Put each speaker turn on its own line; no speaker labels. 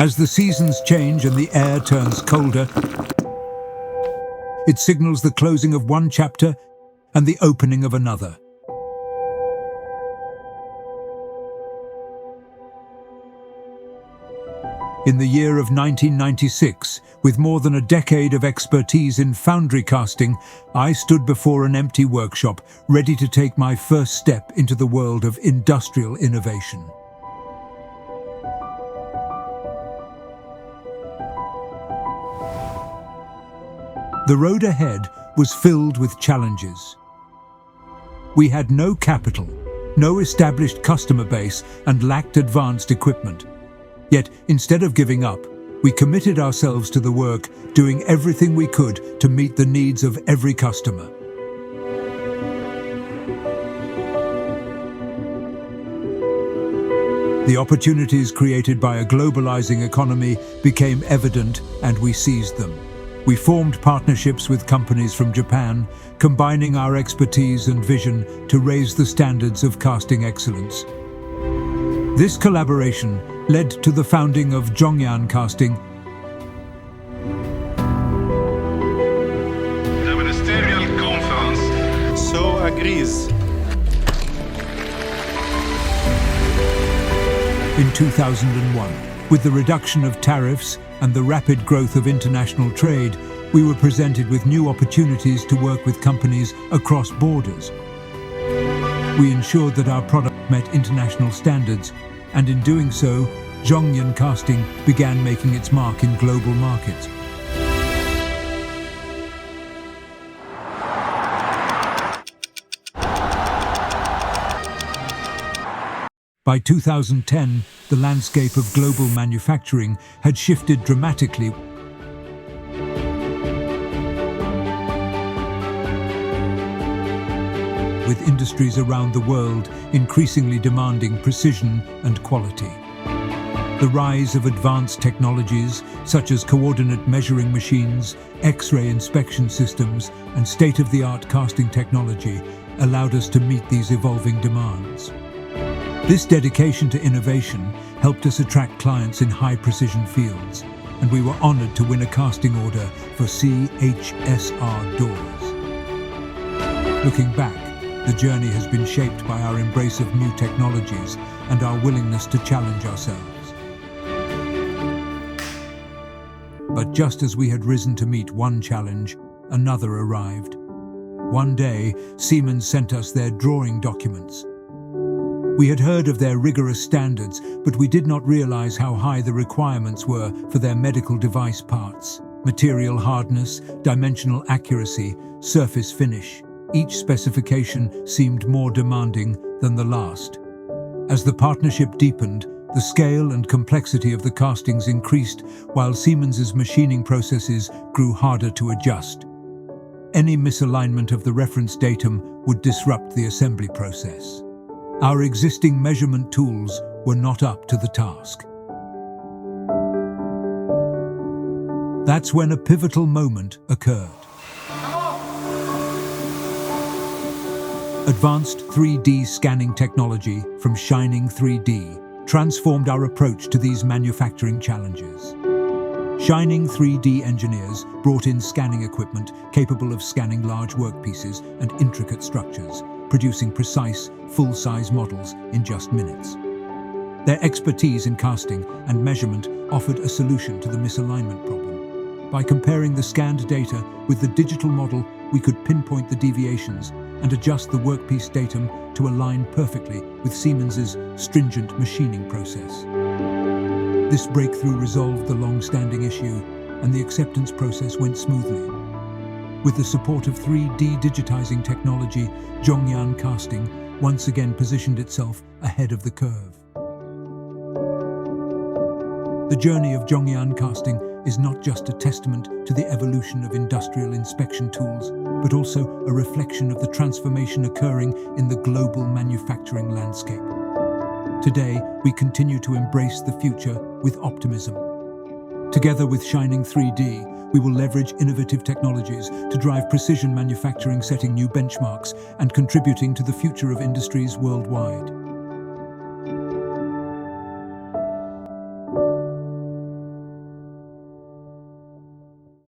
As the seasons change and the air turns colder, it signals the closing of one chapter and the opening of another. In the year of 1996, with more than a decade of expertise in foundry casting, I stood before an empty workshop, ready to take my first step into the world of industrial innovation. The road ahead was filled with challenges. We had no capital, no established customer base, and lacked advanced equipment. Yet, instead of giving up, we committed ourselves to the work, doing everything we could to meet the needs of every customer. The opportunities created by a globalizing economy became evident, and we seized them. We formed partnerships with companies from Japan, combining our expertise and vision to raise the standards of casting excellence. This collaboration led to the founding of Zhongyan Casting.
The ministerial conference
so agrees.
In 2001, with the reduction of tariffs and the rapid growth of international trade, we were presented with new opportunities to work with companies across borders. We ensured that our product met international standards, and in doing so, Zhongyan Casting began making its mark in global markets. By 2010, the landscape of global manufacturing had shifted dramatically. With industries around the world increasingly demanding precision and quality. The rise of advanced technologies such as coordinate measuring machines, X-ray inspection systems, and state-of-the-art casting technology allowed us to meet these evolving demands. This dedication to innovation helped us attract clients in high-precision fields, and we were honored to win a casting order for CHSR doors. Looking back, the journey has been shaped by our embrace of new technologies and our willingness to challenge ourselves. But just as we had risen to meet one challenge, another arrived. One day, Siemens sent us their drawing documents. We had heard of their rigorous standards, but we did not realize how high the requirements were for their medical device parts. Material hardness, dimensional accuracy, surface finish. Each specification seemed more demanding than the last. As the partnership deepened, the scale and complexity of the castings increased, while Siemens's machining processes grew harder to adjust. Any misalignment of the reference datum would disrupt the assembly process. Our existing measurement tools were not up to the task. That's when a pivotal moment occurred. Advanced 3D scanning technology from Shining 3D transformed our approach to these manufacturing challenges. Shining 3D engineers brought in scanning equipment capable of scanning large workpieces and intricate structures, producing precise, full-size models in just minutes. Their expertise in casting and measurement offered a solution to the misalignment problem. By comparing the scanned data with the digital model, we could pinpoint the deviations and adjust the workpiece datum to align perfectly with Siemens's stringent machining process. This breakthrough resolved the long-standing issue, and the acceptance process went smoothly. With the support of 3D digitizing technology, Zhongyan Casting once again positioned itself ahead of the curve. The journey of Zhongyan Casting is not just a testament to the evolution of industrial inspection tools, but also a reflection of the transformation occurring in the global manufacturing landscape. Today, we continue to embrace the future with optimism. Together with Shining 3D, we will leverage innovative technologies to drive precision manufacturing, setting new benchmarks and contributing to the future of industries worldwide.